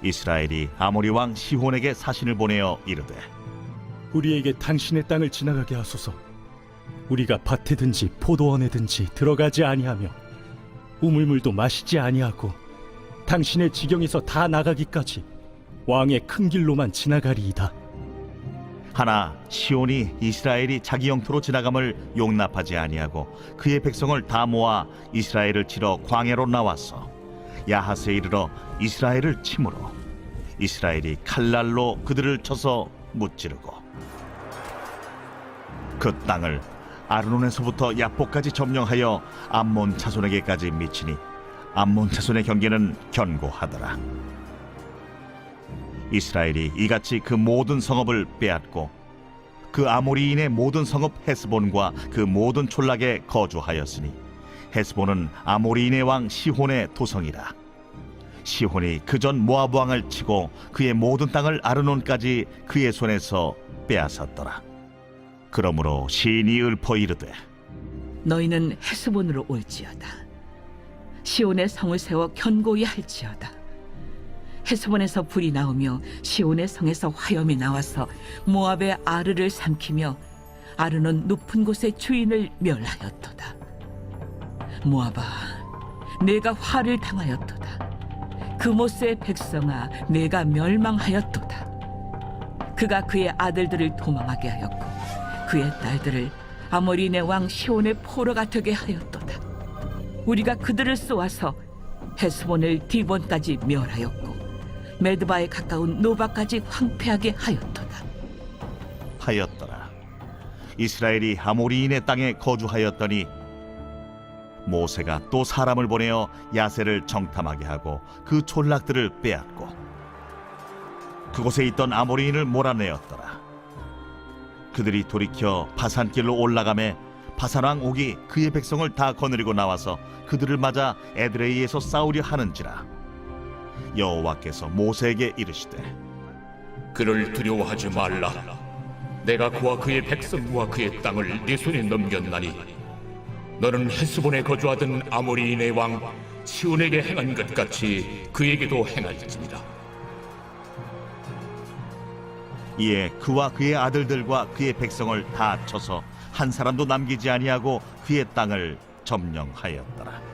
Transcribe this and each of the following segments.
이스라엘이 아모리 왕 시혼에게 사신을 보내어 이르되 우리에게 당신의 땅을 지나가게 하소서. 우리가 밭에든지 포도원에든지 들어가지 아니하며 우물물도 마시지 아니하고 당신의 지경에서 다 나가기까지 왕의 큰 길로만 지나가리이다. 하나 시온이 이스라엘이 자기 영토로 지나감을 용납하지 아니하고 그의 백성을 다 모아 이스라엘을 치러 광야로 나왔어 야하스에 이르러 이스라엘을 치므로 이스라엘이 칼날로 그들을 쳐서 무찌르고 그 땅을 아르논에서부터 야복까지 점령하여 암몬 자손에게까지 미치니 암몬 자손의 경계는 견고하더라. 이스라엘이 이같이 그 모든 성읍을 빼앗고 그 아모리인의 모든 성읍 헤스본과 그 모든 촌락에 거주하였으니 헤스본은 아모리인의 왕 시혼의 도성이라. 시혼이 그전 모압 왕을 치고 그의 모든 땅을 아르논까지 그의 손에서 빼앗았더라. 그러므로 시인이 읊어 이르되 너희는 헤스본으로 올지어다. 시온의 성을 세워 견고히 할지어다. 헤스본에서 불이 나오며 시온의 성에서 화염이 나와서 모압의 아르를 삼키며 아르는 높은 곳의 주인을 멸하였도다. 모압아, 내가 화를 당하였도다. 그모스의 백성아, 내가 멸망하였도다. 그가 그의 아들들을 도망하게 하였고 그의 딸들을 아모리네 왕 시온의 포로가 되게 하였도다. 우리가 그들을 쏘아서 헤스본을 디본까지 멸하였고 메드바에 가까운 노바까지 황폐하게 하였더라. 이스라엘이 아모리인의 땅에 거주하였더니 모세가 또 사람을 보내어 야세를 정탐하게 하고 그 촌락들을 빼앗고 그곳에 있던 아모리인을 몰아내었더라. 그들이 돌이켜 바산길로 올라가매 바산왕 옥이 그의 백성을 다 거느리고 나와서 그들을 맞아 에드레이에서 싸우려 하는지라. 여호와께서 모세에게 이르시되 그를 두려워하지 말라. 내가 그와 그의 백성과 그의 땅을 네 손에 넘겼나니 너는 헤스본에 거주하던 아모리인의 왕 시온에게 행한 것 같이 그에게도 행할지니라. 이에 그와 그의 아들들과 그의 백성을 다 쳐서 한 사람도 남기지 아니하고 그의 땅을 점령하였더라.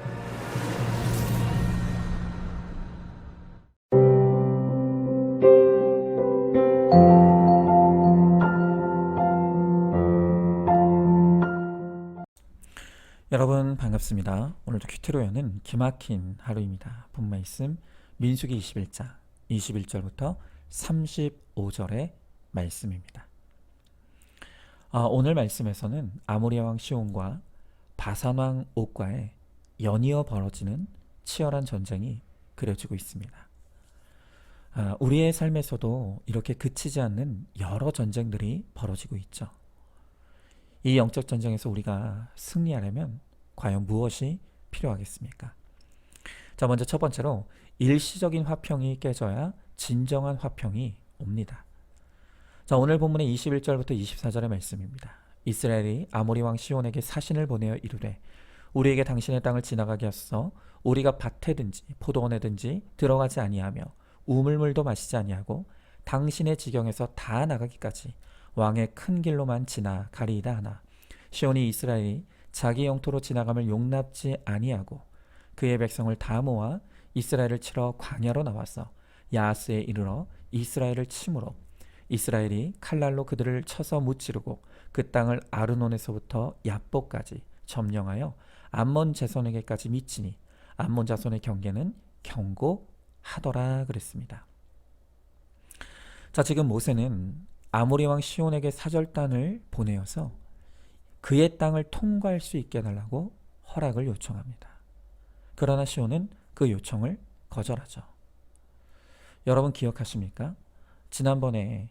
여러분 반갑습니다. 오늘도 큐티로 여는 기막힌 하루입니다. 본 말씀 민수기 21장 21절부터 35절의 말씀입니다. 오늘 말씀에서는 아모리 왕 시온과 바산 왕 옥과의 연이어 벌어지는 치열한 전쟁이 그려지고 있습니다. 우리의 삶에서도 이렇게 그치지 않는 여러 전쟁들이 벌어지고 있죠. 이 영적 전쟁에서 우리가 승리하려면 과연 무엇이 필요하겠습니까? 자, 먼저 첫 번째로 일시적인 화평이 깨져야 진정한 화평이 옵니다. 자, 오늘 본문의 21절부터 24절의 말씀입니다. 이스라엘이 아모리 왕 시온에게 사신을 보내어 이르되 우리에게 당신의 땅을 지나가게 하소서. 우리가 밭에든지 포도원에든지 들어가지 아니하며 우물물도 마시지 아니하고 당신의 지경에서 다 나가기까지 왕의 큰 길로만 지나가리이다 하나 시온이 이스라엘이 자기 영토로 지나감을 용납지 아니하고 그의 백성을 다 모아 이스라엘을 치러 광야로 나와서 야하스에 이르러 이스라엘을 치므로 이스라엘이 칼날로 그들을 쳐서 무찌르고 그 땅을 아르논에서부터 야복까지 점령하여 암몬 자손에게까지 미치니 암몬 자손의 경계는 견고하더라 그랬습니다. 자, 지금 모세는 아모리 왕 시온에게 사절단을 보내어서 그의 땅을 통과할 수 있게 해달라고 허락을 요청합니다. 그러나 시온은 그 요청을 거절하죠. 여러분 기억하십니까? 지난번에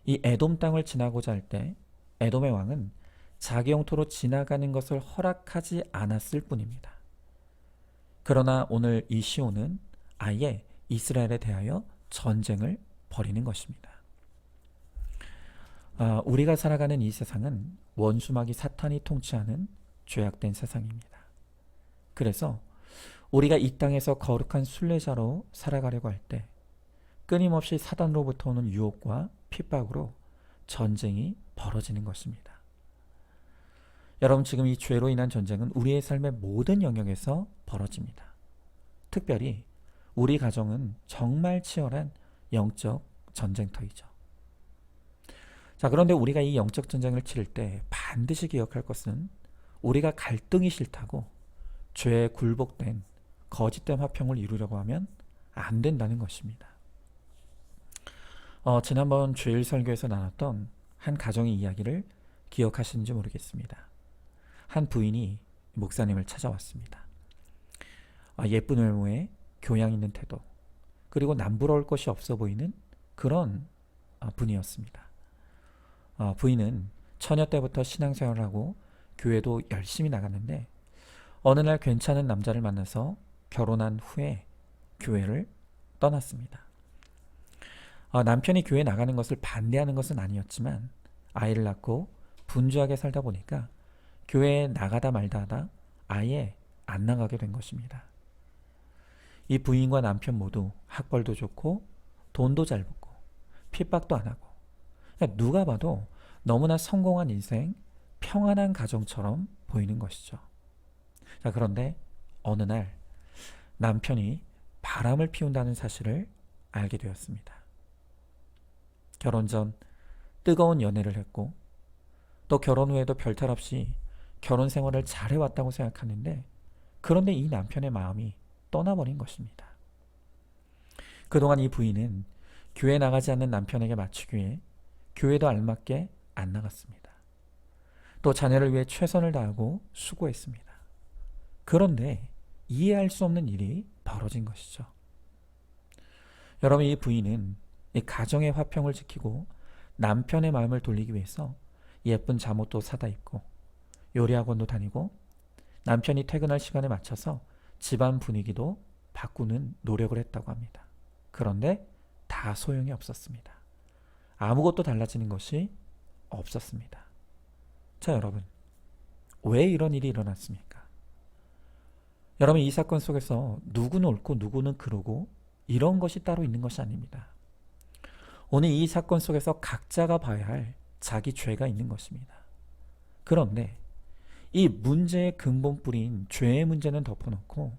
이 에돔 땅을 지나고자 할 때 에돔의 왕은 자기 영토로 지나가는 것을 허락하지 않았을 뿐입니다. 그러나 오늘 이 시온은 아예 이스라엘에 대하여 전쟁을 벌이는 것입니다. 우리가 살아가는 이 세상은 원수마귀 사탄이 통치하는 죄악된 세상입니다. 그래서 우리가 이 땅에서 거룩한 순례자로 살아가려고 할 때 끊임없이 사단으로부터 오는 유혹과 핍박으로 전쟁이 벌어지는 것입니다. 여러분, 지금 이 죄로 인한 전쟁은 우리의 삶의 모든 영역에서 벌어집니다. 특별히 우리 가정은 정말 치열한 영적 전쟁터이죠. 자, 그런데 우리가 이 영적 전쟁을 치를 때 반드시 기억할 것은 우리가 갈등이 싫다고 죄에 굴복된 거짓된 화평을 이루려고 하면 안 된다는 것입니다. 지난번 주일 설교에서 나눴던 한 가정의 이야기를 기억하시는지 모르겠습니다. 한 부인이 목사님을 찾아왔습니다. 예쁜 외모에 교양 있는 태도, 그리고 남부러울 것이 없어 보이는 그런 분이었습니다. 부인은 처녀 때부터 신앙생활을 하고 교회도 열심히 나갔는데 어느 날 괜찮은 남자를 만나서 결혼한 후에 교회를 떠났습니다. 남편이 교회 나가는 것을 반대하는 것은 아니었지만 아이를 낳고 분주하게 살다 보니까 교회에 나가다 말다 하다 아예 안 나가게 된 것입니다. 이 부인과 남편 모두 학벌도 좋고 돈도 잘 벌고 핍박도 안 하고, 그러니까 누가 봐도 너무나 성공한 인생, 평안한 가정처럼 보이는 것이죠. 자, 그런데 어느 날 남편이 바람을 피운다는 사실을 알게 되었습니다. 결혼 전 뜨거운 연애를 했고 또 결혼 후에도 별탈 없이 결혼 생활을 잘해왔다고 생각하는데, 그런데 이 남편의 마음이 떠나버린 것입니다. 그동안 이 부인은 교회 나가지 않는 남편에게 맞추기 위해 교회도 알맞게 안 나갔습니다. 또 자녀를 위해 최선을 다하고 수고했습니다. 그런데 이해할 수 없는 일이 벌어진 것이죠. 여러분, 이 부인은 이 가정의 화평을 지키고 남편의 마음을 돌리기 위해서 예쁜 잠옷도 사다 입고 요리학원도 다니고 남편이 퇴근할 시간에 맞춰서 집안 분위기도 바꾸는 노력을 했다고 합니다. 그런데 다 소용이 없었습니다. 아무것도 달라지는 것이 없었습니다. 자, 여러분, 왜 이런 일이 일어났습니까? 여러분, 이 사건 속에서 누구는 옳고 누구는 그르고 이런 것이 따로 있는 것이 아닙니다. 오늘 이 사건 속에서 각자가 봐야 할 자기 죄가 있는 것입니다. 그런데 이 문제의 근본 뿌리인 죄의 문제는 덮어놓고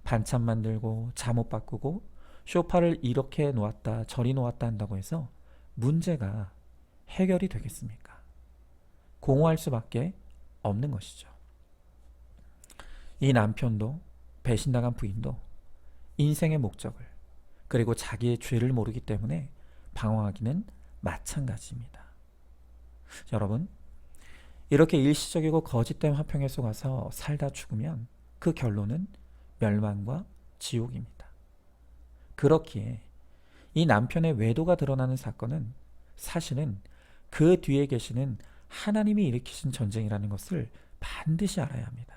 반찬 만들고 잠옷 바꾸고 소파를 이렇게 놓았다 저리 놓았다 한다고 해서 문제가 해결이 되겠습니까? 공허할 수밖에 없는 것이죠. 이 남편도 배신당한 부인도 인생의 목적을, 그리고 자기의 죄를 모르기 때문에 방황하기는 마찬가지입니다. 여러분, 이렇게 일시적이고 거짓된 화평에 속아서 살다 죽으면 그 결론은 멸망과 지옥입니다. 그렇기에 이 남편의 외도가 드러나는 사건은 사실은 그 뒤에 계시는 하나님이 일으키신 전쟁이라는 것을 반드시 알아야 합니다.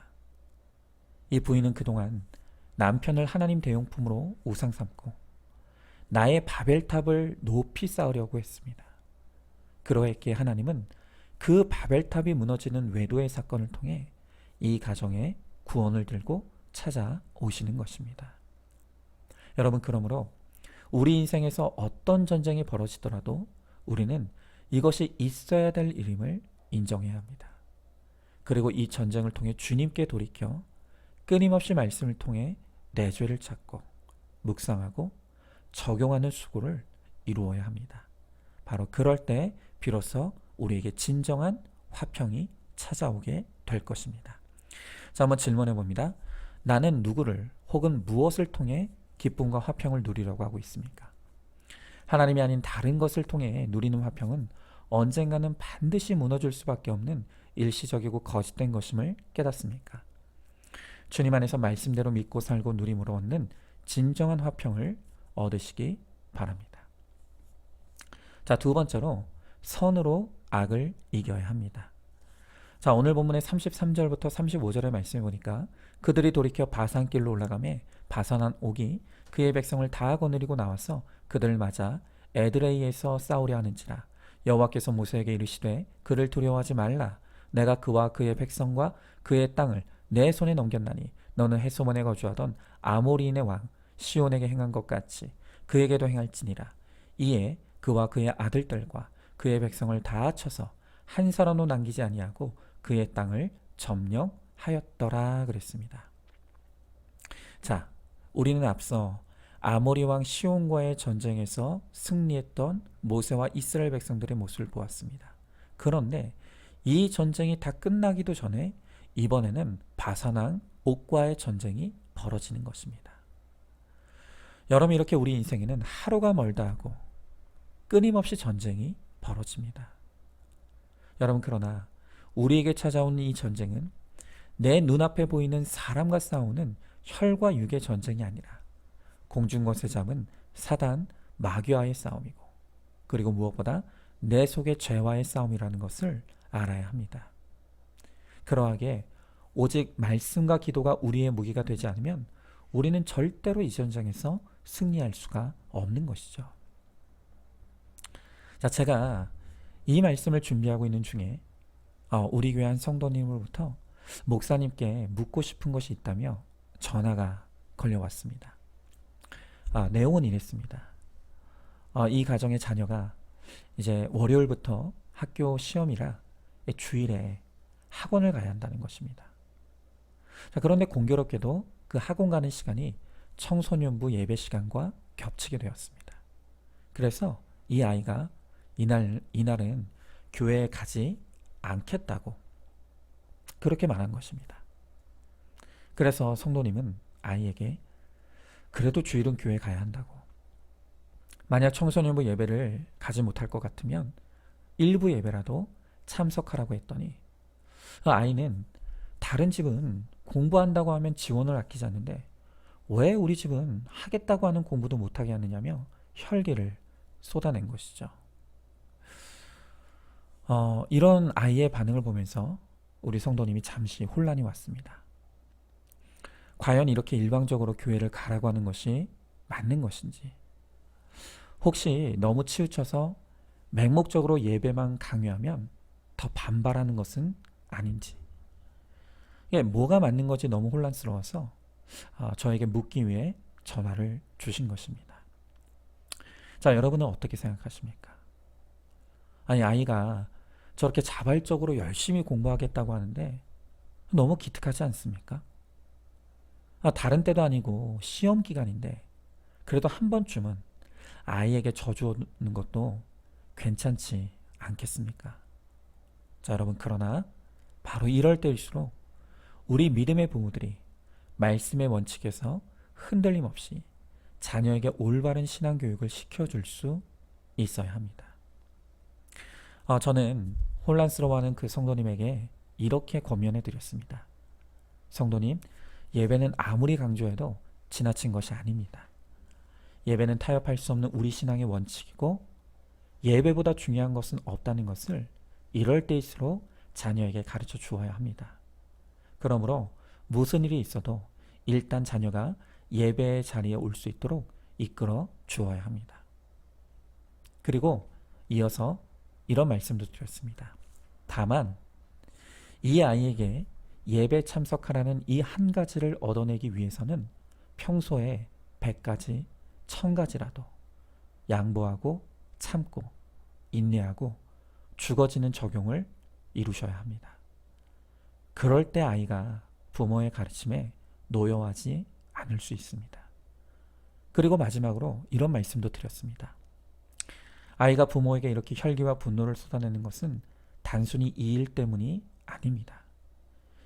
이 부인은 그동안 남편을 하나님 대용품으로 우상 삼고 나의 바벨탑을 높이 쌓으려고 했습니다. 그러했기에 하나님은 그 바벨탑이 무너지는 외도의 사건을 통해 이 가정에 구원을 들고 찾아오시는 것입니다. 여러분, 그러므로 우리 인생에서 어떤 전쟁이 벌어지더라도 우리는 이것이 있어야 될 일임을 인정해야 합니다. 그리고 이 전쟁을 통해 주님께 돌이켜 끊임없이 말씀을 통해 내 죄를 찾고 묵상하고 적용하는 수고를 이루어야 합니다. 바로 그럴 때 비로소 우리에게 진정한 화평이 찾아오게 될 것입니다. 자, 한번 질문해 봅니다. 나는 누구를 혹은 무엇을 통해 기쁨과 화평을 누리려고 하고 있습니까? 하나님이 아닌 다른 것을 통해 누리는 화평은 언젠가는 반드시 무너질 수밖에 없는 일시적이고 거짓된 것임을 깨닫습니까? 주님 안에서 말씀대로 믿고 살고 누림으로 얻는 진정한 화평을 얻으시기 바랍니다. 자, 두 번째로 선으로 악을 이겨야 합니다. 자, 오늘 본문의 33절부터 35절의 말씀을 보니까 그들이 돌이켜 바산길로 올라가매 바산한 옥이 그의 백성을 다 거느리고 나와서 그들을 맞아 에드레이에서 싸우려 하는지라. 여호와께서 모세에게 이르시되 그를 두려워하지 말라. 내가 그와 그의 백성과 그의 땅을 내 손에 넘겼나니 너는 헤스본에 거주하던 아모리인의 왕 시온에게 행한 것 같이 그에게도 행할지니라. 이에 그와 그의 아들들과 그의 백성을 다 합쳐서 한 사람도 남기지 아니하고 그의 땅을 점령하였더라 그랬습니다. 자, 우리는 앞서 아모리 왕 시온과의 전쟁에서 승리했던 모세와 이스라엘 백성들의 모습을 보았습니다. 그런데 이 전쟁이 다 끝나기도 전에 이번에는 바산 왕 옥과의 전쟁이 벌어지는 것입니다. 여러분, 이렇게 우리 인생에는 하루가 멀다 하고 끊임없이 전쟁이 벌어집니다. 여러분, 그러나 우리에게 찾아온 이 전쟁은 내 눈앞에 보이는 사람과 싸우는 혈과 육의 전쟁이 아니라 공중권세 잡은 사단 마귀와의 싸움이고, 그리고 무엇보다 내 속의 죄와의 싸움이라는 것을 알아야 합니다. 그러하게 오직 말씀과 기도가 우리의 무기가 되지 않으면 우리는 절대로 이 전쟁에서 승리할 수가 없는 것이죠. 자, 제가 이 말씀을 준비하고 있는 중에 우리 교회 한 성도님으로부터 목사님께 묻고 싶은 것이 있다며 전화가 걸려왔습니다. 내용은 이랬습니다. 이 가정의 자녀가 이제 월요일부터 학교 시험이라 주일에 학원을 가야 한다는 것입니다. 자, 그런데 공교롭게도 그 학원 가는 시간이 청소년부 예배 시간과 겹치게 되었습니다. 그래서 이 아이가 이날은 교회에 가지 않겠다고 그렇게 말한 것입니다. 그래서 성도님은 아이에게 그래도 주일은 교회 가야 한다고, 만약 청소년부 예배를 가지 못할 것 같으면 일부 예배라도 참석하라고 했더니 아이는 다른 집은 공부한다고 하면 지원을 아끼지 않는데 왜 우리 집은 하겠다고 하는 공부도 못하게 하느냐며 혈기를 쏟아낸 것이죠. 이런 아이의 반응을 보면서 우리 성도님이 잠시 혼란이 왔습니다. 과연 이렇게 일방적으로 교회를 가라고 하는 것이 맞는 것인지, 혹시 너무 치우쳐서 맹목적으로 예배만 강요하면 더 반발하는 것은 아닌지, 이게 뭐가 맞는 건지 너무 혼란스러워서 저에게 묻기 위해 전화를 주신 것입니다. 자, 여러분은 어떻게 생각하십니까? 아니, 아이가 저렇게 자발적으로 열심히 공부하겠다고 하는데 너무 기특하지 않습니까? 다른 때도 아니고 시험 기간인데 그래도 한 번쯤은 아이에게 져주는 것도 괜찮지 않겠습니까? 자, 여러분, 그러나 바로 이럴 때일수록 우리 믿음의 부모들이 말씀의 원칙에서 흔들림 없이 자녀에게 올바른 신앙교육을 시켜줄 수 있어야 합니다. 저는 혼란스러워하는 그 성도님에게 이렇게 권면해 드렸습니다. 성도님, 예배는 아무리 강조해도 지나친 것이 아닙니다. 예배는 타협할 수 없는 우리 신앙의 원칙이고 예배보다 중요한 것은 없다는 것을 이럴 때일수록 자녀에게 가르쳐 주어야 합니다. 그러므로 무슨 일이 있어도 일단 자녀가 예배의 자리에 올 수 있도록 이끌어 주어야 합니다. 그리고 이어서 이런 말씀도 드렸습니다. 다만 이 아이에게 예배 참석하라는 이 한 가지를 얻어내기 위해서는 평소에 100가지, 1000가지라도 양보하고 참고 인내하고 죽어지는 적용을 이루셔야 합니다. 그럴 때 아이가 부모의 가르침에 노여워하지 않을 수 있습니다. 그리고 마지막으로 이런 말씀도 드렸습니다. 아이가 부모에게 이렇게 혈기와 분노를 쏟아내는 것은 단순히 이 일 때문이 아닙니다.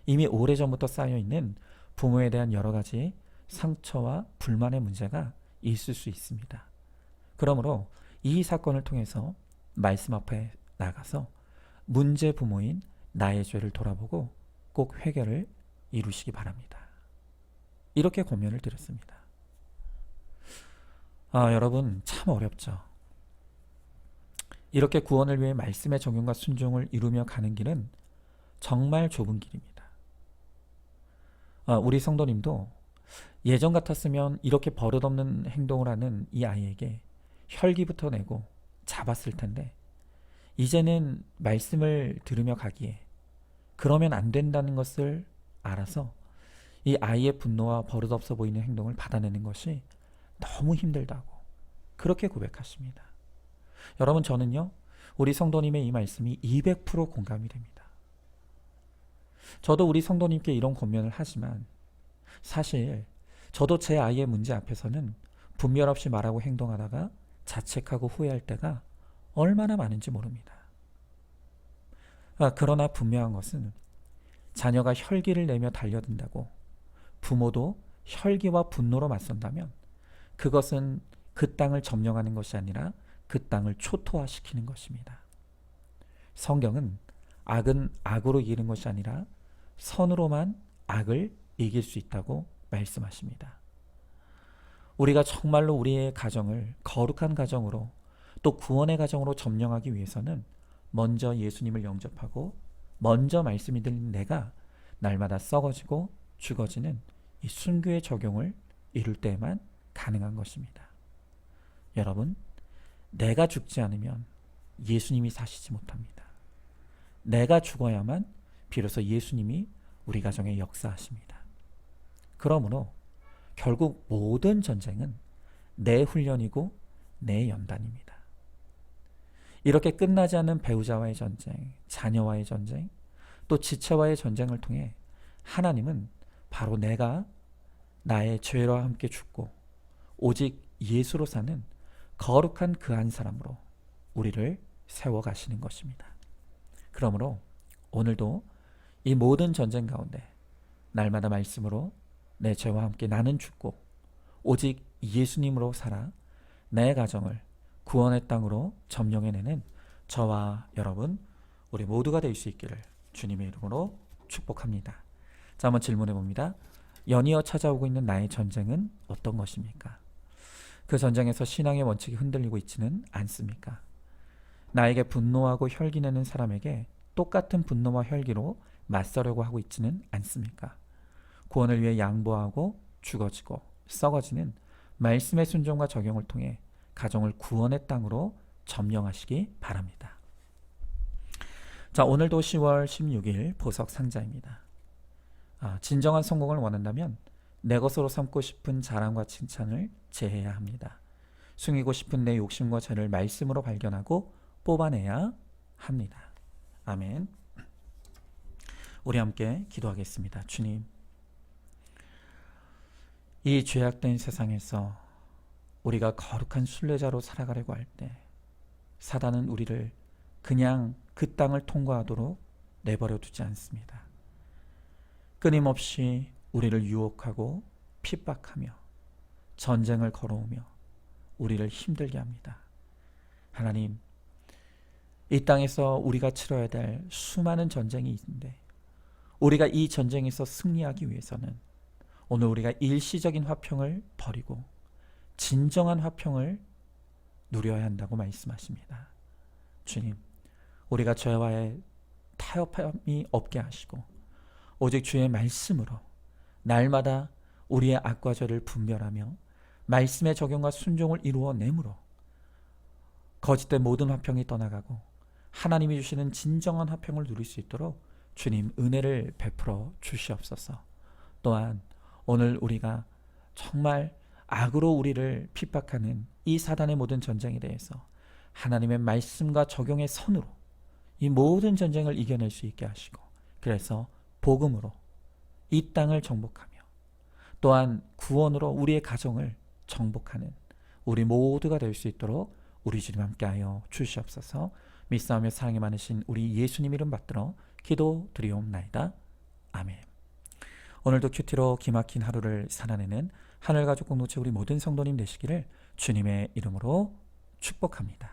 이미 오래전부터 쌓여있는 부모에 대한 여러 가지 상처와 불만의 문제가 있을 수 있습니다. 그러므로 이 사건을 통해서 말씀 앞에 나가서 문제 부모인 나의 죄를 돌아보고 꼭 회개를 이루시기 바랍니다. 이렇게 권면을 드렸습니다. 여러분, 참 어렵죠. 이렇게 구원을 위해 말씀의 적용과 순종을 이루며 가는 길은 정말 좁은 길입니다. 우리 성도님도 예전 같았으면 이렇게 버릇없는 행동을 하는 이 아이에게 혈기부터 내고 잡았을 텐데 이제는 말씀을 들으며 가기에 그러면 안 된다는 것을 알아서 이 아이의 분노와 버릇없어 보이는 행동을 받아내는 것이 너무 힘들다고 그렇게 고백하십니다. 여러분, 저는요, 우리 성도님의 이 말씀이 200% 공감이 됩니다. 저도 우리 성도님께 이런 권면을 하지만 사실 저도 제 아이의 문제 앞에서는 분별 없이 말하고 행동하다가 자책하고 후회할 때가 얼마나 많은지 모릅니다. 그러나 분명한 것은 자녀가 혈기를 내며 달려든다고 부모도 혈기와 분노로 맞선다면 그것은 그 땅을 점령하는 것이 아니라 그 땅을 초토화시키는 것입니다. 성경은 악은 악으로 이기는 것이 아니라 선으로만 악을 이길 수 있다고 말씀하십니다. 우리가 정말로 우리의 가정을 거룩한 가정으로 또 구원의 가정으로 점령하기 위해서는 먼저 예수님을 영접하고 먼저 말씀이 들린 내가 날마다 썩어지고 죽어지는 이 순교의 적용을 이룰 때에만 가능한 것입니다. 여러분, 내가 죽지 않으면 예수님이 사시지 못합니다. 내가 죽어야만 비로소 예수님이 우리 가정에 역사하십니다. 그러므로 결국 모든 전쟁은 내 훈련이고 내 연단입니다. 이렇게 끝나지 않는 배우자와의 전쟁, 자녀와의 전쟁, 또 지체와의 전쟁을 통해 하나님은 바로 내가 나의 죄와 함께 죽고 오직 예수로 사는 거룩한 그 한 사람으로 우리를 세워가시는 것입니다. 그러므로 오늘도 이 모든 전쟁 가운데 날마다 말씀으로 내 죄와 함께 나는 죽고 오직 예수님으로 살아 내 가정을 구원의 땅으로 점령해내는 저와 여러분 우리 모두가 될 수 있기를 주님의 이름으로 축복합니다. 자, 한번 질문해 봅니다. 연이어 찾아오고 있는 나의 전쟁은 어떤 것입니까? 그 전쟁에서 신앙의 원칙이 흔들리고 있지는 않습니까? 나에게 분노하고 혈기내는 사람에게 똑같은 분노와 혈기로 맞서려고 하고 있지는 않습니까? 구원을 위해 양보하고 죽어지고 썩어지는 말씀의 순종과 적용을 통해 가정을 구원의 땅으로 점령하시기 바랍니다. 자, 오늘도 10월 16일 보석 상자입니다. 진정한 성공을 원한다면 내 것으로 삼고 싶은 자랑과 칭찬을 제해야 합니다. 숨기고 싶은 내 욕심과 죄를 말씀으로 발견하고 뽑아내야 합니다. 아멘. 우리 함께 기도하겠습니다. 주님, 이 죄악된 세상에서 우리가 거룩한 순례자로 살아가려고 할 때 사단은 우리를 그냥 그 땅을 통과하도록 내버려 두지 않습니다. 끊임없이 우리를 유혹하고 핍박하며 전쟁을 걸어오며 우리를 힘들게 합니다. 하나님, 이 땅에서 우리가 치러야 될 수많은 전쟁이 있는데 우리가 이 전쟁에서 승리하기 위해서는 오늘 우리가 일시적인 화평을 버리고 진정한 화평을 누려야 한다고 말씀하십니다. 주님, 우리가 죄와의 타협함이 없게 하시고 오직 주의 말씀으로 날마다 우리의 악과 죄를 분별하며 말씀의 적용과 순종을 이루어내므로 거짓된 모든 화평이 떠나가고 하나님이 주시는 진정한 화평을 누릴 수 있도록 주님 은혜를 베풀어 주시옵소서. 또한 오늘 우리가 정말 악으로 우리를 핍박하는 이 사단의 모든 전쟁에 대해서 하나님의 말씀과 적용의 선으로 이 모든 전쟁을 이겨낼 수 있게 하시고 그래서 복음으로 이 땅을 정복하며 또한 구원으로 우리의 가정을 정복하는 우리 모두가 될 수 있도록 우리 주님 함께하여 주시옵소서. 믿사오며 사랑이 많으신 우리 예수님 이름 받들어 기도드리옵나이다. 아멘. 오늘도 큐티로 기막힌 하루를 살아내는 하늘가족 공동체 우리 모든 성도님 되시기를 주님의 이름으로 축복합니다.